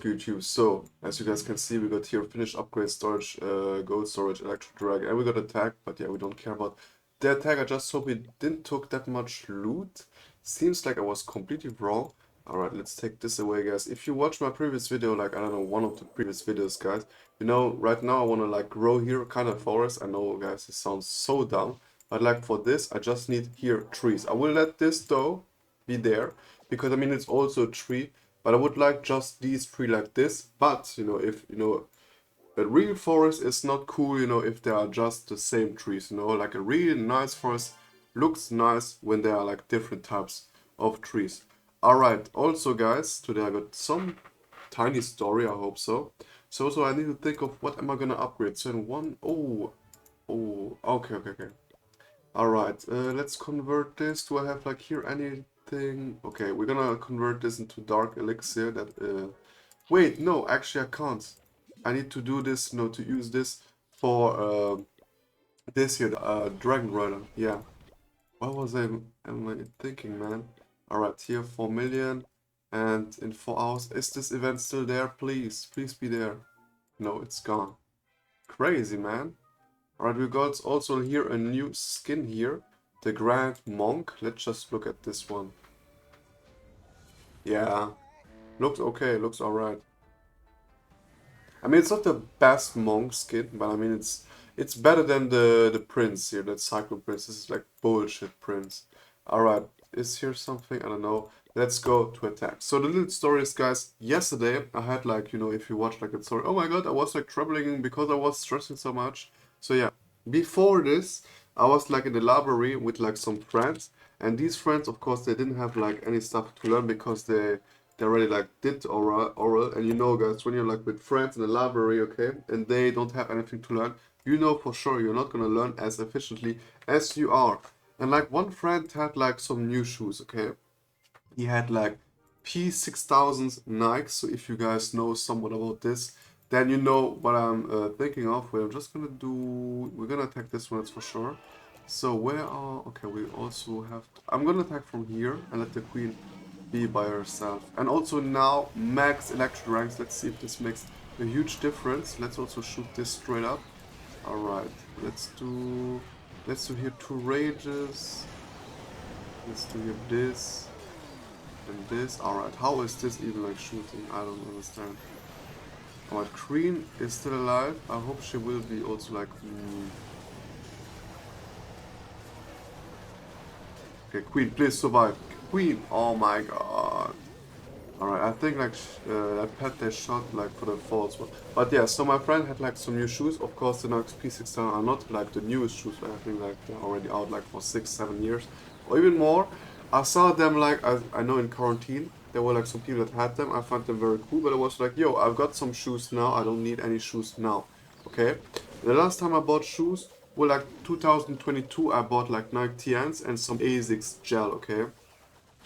good YouTube? So, as you guys can see, we got here finished upgrade storage, gold storage, electric drag, and we got attack, but yeah, we don't care about the attack. I just hope we didn't took that much loot. Seems like I was completely wrong. Alright, let's take this away, guys. If you watch my previous video, like, I don't know, one of the previous videos, guys, you know, right now I want to, like, grow here kind of forest. I know, guys, it sounds so dumb, but, like, for this, I just need here trees. I will let this, though, be there, because, I mean, it's also a tree. But I would like just these three like this. But, you know, if, you know, a real forest is not cool, you know, if they are just the same trees, you know. Like a really nice forest looks nice when there are like different types of trees. Alright, also guys, today I got some tiny story, I hope so. So I need to think of what am I gonna upgrade. So in one, okay. Alright, let's convert this. Do I have like here anything? Okay, we're gonna convert this into dark elixir that wait, no, actually I can't. I need to do this, no, to use this for this here, dragon rider. Yeah. What was am I thinking, man? Alright, here 4 million and in 4 hours. Is this event still there? Please, please be there. No, it's gone. Crazy, man. Alright, we got also here a new skin here. The Grand Monk. Let's just look at this one. Yeah. Looks okay, looks alright. I mean, it's not the best monk skin, but I mean, it's better than the prince here, that Cyclone Prince. This is like bullshit prince. Alright, is here something? I don't know. Let's go to attack. So the little story is, guys, yesterday I had like, you know, if you watch like a story, oh my god, I was like troubling because I was stressing so much. So yeah, before this, I was like in the library with like some friends, and these friends, of course, they didn't have like any stuff to learn because they already like did oral, and you know, guys, when you're like with friends in the library, okay, and they don't have anything to learn, you know for sure you're not gonna learn as efficiently as you are. And like one friend had like some new shoes, okay, he had like P6000 Nikes. So if you guys know somewhat about this, then you know what I'm thinking of. We're just gonna do, we're gonna attack this one, that's for sure. So where are, okay, we also have, I'm gonna attack from here and let the queen be by herself. And also now max electric ranks. Let's see if this makes a huge difference. Let's also shoot this straight up. Alright, let's do here 2 rages. Let's do here this and this. Alright, how is this even like shooting? I don't understand. Alright, Queen is still alive. I hope she will be also like Okay, Queen, please survive. Queen, oh my god. Alright, I think like that pet they shot like for the false one. But yeah, so my friend had like some new shoes. Of course, the Nox P6000 are not like the newest shoes, but I think like they're already out like for 6-7 years or even more. I saw them like, I know in quarantine, there were like some people that had them. I found them very cool, but I was like, yo, I've got some shoes now. I don't need any shoes now. Okay? The last time I bought shoes were like 2022. I bought like Nike TNs and some ASICS gel, okay?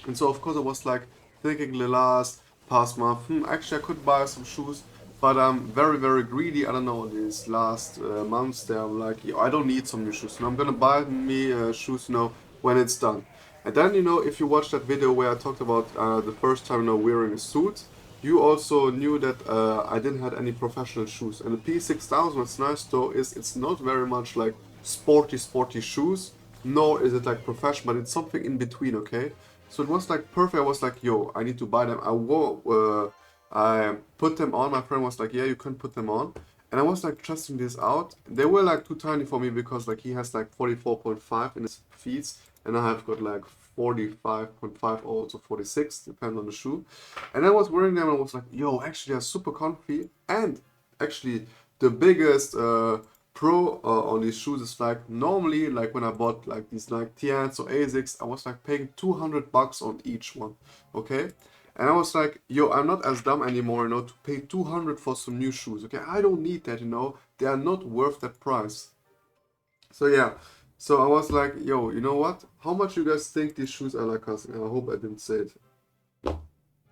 And so of course I was like thinking the last past month, actually I could buy some shoes, but I'm very greedy. I don't know, these last months there I'm like, yo, I don't need some new shoes, and I'm gonna buy me shoes, you know, when it's done. And then, you know, if you watch that video where I talked about the first time, you know, wearing a suit, you also knew that I didn't have any professional shoes. And the P6000, what's nice though is it's not very much like sporty shoes, nor is it like professional, but it's something in between, okay? So it was like perfect. I was like, yo, I need to buy them. I put them on. My friend was like, yeah, you can put them on. And I was like testing this out. They were like too tiny for me because like he has like 44.5 in his feet, and I have got like 45.5 or also 46, depends on the shoe. And I was wearing them and I was like, yo, actually they're super comfy. And actually the biggest pro on these shoes is like normally like when I bought like these Nike TNs or ASICs, I was like paying 200 bucks on each one, okay? And I was like, yo, I'm not as dumb anymore, you know, to pay 200 for some new shoes, okay? I don't need that, you know, they are not worth that price. So yeah, so I was like, yo, you know what? How much you guys think these shoes are like costing? I hope I didn't say it.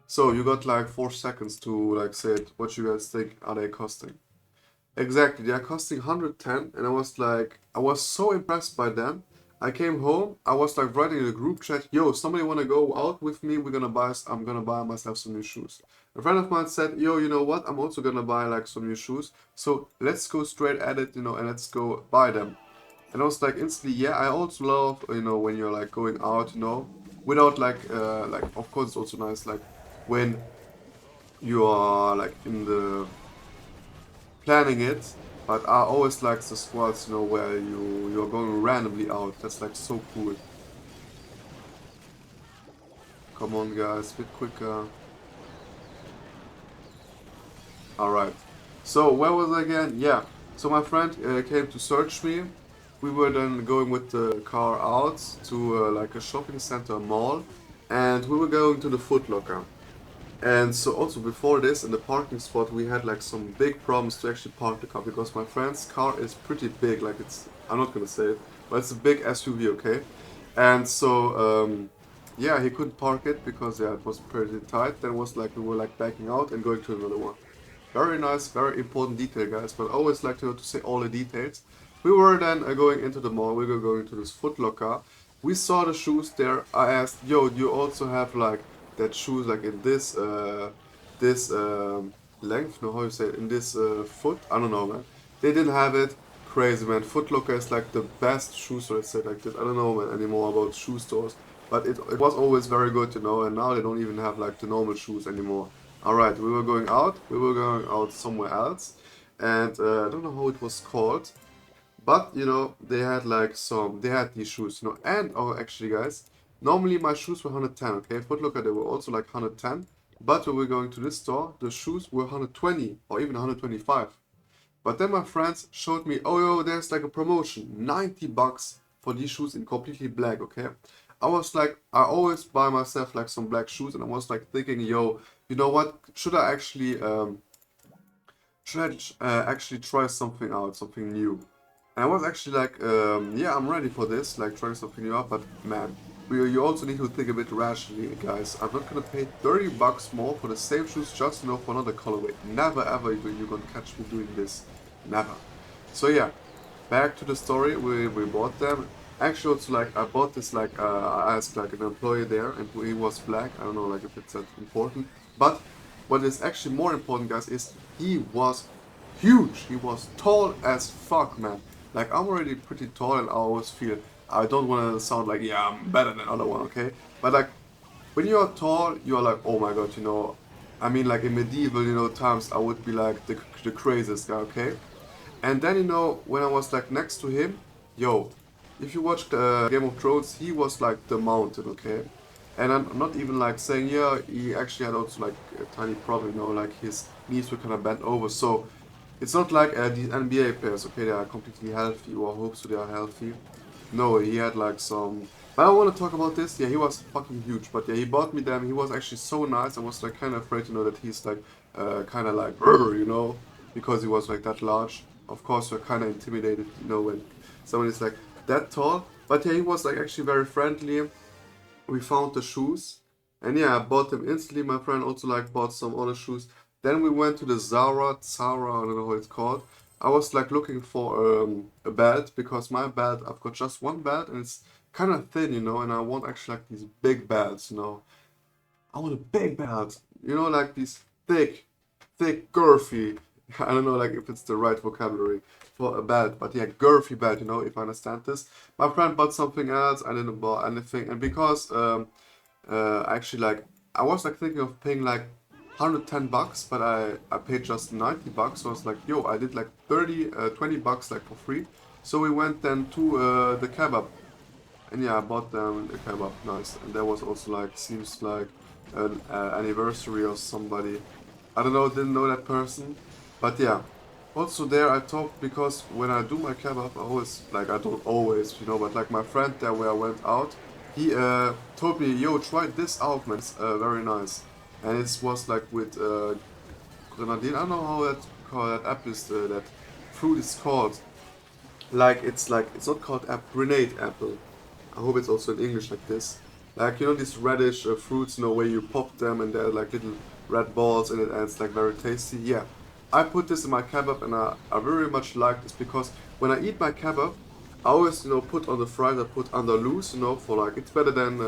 So you got like 4 seconds to like say it. What you guys think are they costing? Exactly, they are costing 110, and I was like, I was so impressed by them. I came home, I was like writing in a group chat, yo, somebody wanna go out with me? I'm gonna buy myself some new shoes. A friend of mine said, yo, you know what? I'm also gonna buy like some new shoes. So let's go straight at it, and let's go buy them. And I was like instantly, yeah, I also love, when you're like going out, without like, of course it's also nice, like when you are like in the planning it, but I always like the squads, where you're going randomly out. That's like so cool. Come on, guys, a bit quicker. All right. So where was I again? Yeah. So my friend came to search me. We were then going with the car out to like a shopping center mall, and we were going to the Foot Locker. And so also before this, in the parking spot, we had like some big problems to actually park the car because my friend's car is pretty big. Like I'm not gonna say it, but it's a big SUV, okay? And so, yeah, he couldn't park it because yeah, it was pretty tight. Then it was like we were like backing out and going to another one. Very nice, very important detail, guys. But I always like to say all the details. We were then going into the mall. We were going to this Foot Locker. We saw the shoes there. I asked, "Yo, do you also have like that shoes like in this length? No, how you say it? In this foot? I don't know, man. They didn't have it. Crazy, man. Foot Locker is like the best shoe store. Let's say it like this. I don't know, man, anymore about shoe stores, but it was always very good, And now they don't even have like the normal shoes anymore. All right, we were going out. We were going out somewhere else, and I don't know how it was called, but they had like they had these shoes, And oh, actually, guys, normally my shoes were 110. Okay, Foot Locker they were also like 110, but when we were going to this store, the shoes were 120 or even 125. But then my friends showed me, oh yo, there's like a promotion, 90 bucks for these shoes in completely black, okay? I was like, I always buy myself like some black shoes, and I was like thinking, yo, you know what? Should I actually try something out, something new? And I was actually like, yeah, I'm ready for this, like trying something new out. But man, you also need to think a bit rationally, guys. I'm not gonna pay 30 bucks more for the same shoes just for another colorway. Never ever you're gonna catch me doing this. Never. So yeah, back to the story. We bought them. Actually, it's like I bought this like I asked like an employee there, and he was black. I don't know like if it's that important, but what is actually more important, guys, is he was huge. He was tall as fuck, man. Like I'm already pretty tall, and I always feel I don't want to sound like yeah I'm better than other one, okay? But like when you are tall, you are like oh my god, I mean like in medieval times I would be like the craziest guy, okay? And then when I was like next to him, yo, if you watched Game of Thrones, he was like the mountain, okay? And I'm not even like saying yeah, he actually had also like a tiny problem, like his knees were kind of bent over. So it's not like these NBA players, okay, they are completely healthy or hope so they are healthy. No, he had like some. But I don't want to talk about this. Yeah, he was fucking huge. But yeah, he bought me them. He was actually so nice. I was like kind of afraid, that he's like kind of like, "Rrr," because he was like that large. Of course, you're kind of intimidated, when someone is like that tall. But yeah, he was like actually very friendly. We found the shoes, and yeah, I bought them instantly. My friend also like bought some other shoes. Then we went to the Zara, I don't know what it's called. I was like looking for a belt because my belt, I've got just one belt and it's kind of thin, and I want actually like these big belts, I want a big belt, like these thick, girthy. I don't know, like if it's the right vocabulary for a belt, but yeah, girthy belt. If I understand this. My friend bought something else. I didn't buy anything, and because actually like I was like thinking of paying like 110 bucks, but I paid just 90 bucks. So I was like, yo, I did like 20 bucks like for free. So we went then to the kebab. And yeah, I bought them the kebab, nice. And there was also like, seems like an anniversary of somebody. I don't know, didn't know that person. But yeah. Also there I talked because when I do my kebab, I always, like I don't always, but like my friend there where I went out, he told me, yo, try this out, man. It's very nice. And it was like with grenadine. I don't know how that apple is, that fruit is called. Like it's not called grenade apple. I hope it's also in English like this. Like these reddish fruits, where you pop them and they're like little red balls in it, and it's like very tasty. Yeah, I put this in my kebab, and I very much like this because when I eat my kebab, I always, put on the fries, I put under loose, for like, it's better than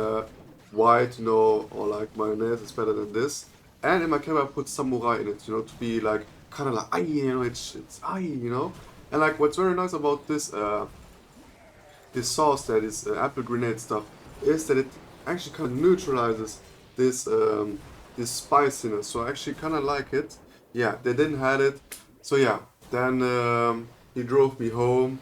white, or like mayonnaise, it's better than this. And in my kebab, I put samurai in it, to be like, kind of like, aye, it's aye, And like, what's very nice about this sauce, that is apple grenade stuff, is that it actually kind of neutralizes this this spiciness. So I actually kind of like it. Yeah, they didn't have it. So yeah, then he drove me home,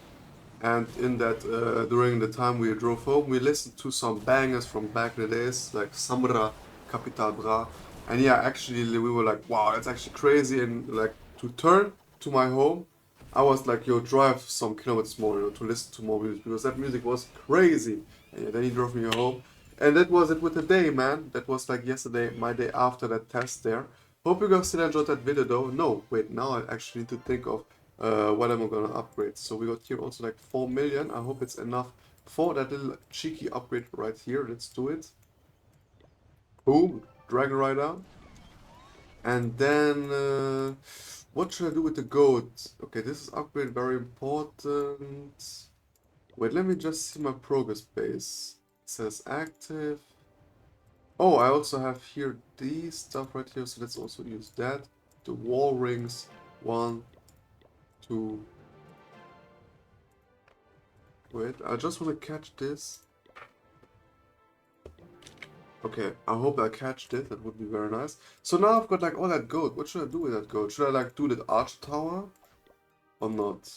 and in that during the time we drove home, we listened to some bangers from back in the days, like Samra, Capital Bra, and yeah, actually we were like, wow, that's actually crazy. And like, to turn to my home, I was like, yo, drive some kilometers more, to listen to more music, because that music was crazy. And yeah, then he drove me home, and that was it with the day, man. That was like yesterday, my day after that test there. Hope you guys still enjoyed that video though. No, wait, now I actually need to think of what am I gonna upgrade. So we got here also like 4 million. I hope it's enough for that little cheeky upgrade right here. Let's do it. Boom, Dragon Rider. And then, what should I do with the goat? Okay, this is upgrade, very important. Wait, let me just see my progress base. It says active. Oh, I also have here these stuff right here, so let's also use that. The wall rings, 1, 2. Wait, I just want to catch this. Okay, I hope I catch this, that would be very nice. So now I've got like all that gold. What should I do with that gold? Should I like do that arch tower? Or not?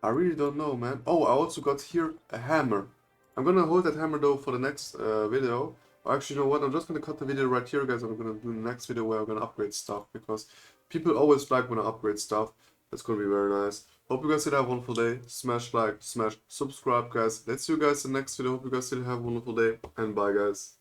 I really don't know, man. Oh, I also got here a hammer. I'm gonna hold that hammer though for the next video. Or actually, you know what? I'm just gonna cut the video right here, guys. I'm gonna do the next video where I'm gonna upgrade stuff, because people always like when I upgrade stuff. That's gonna be very nice. Hope you guys still have a wonderful day. Smash like, smash subscribe, guys. Let's see you guys in the next video. Hope you guys still have a wonderful day. And bye, guys.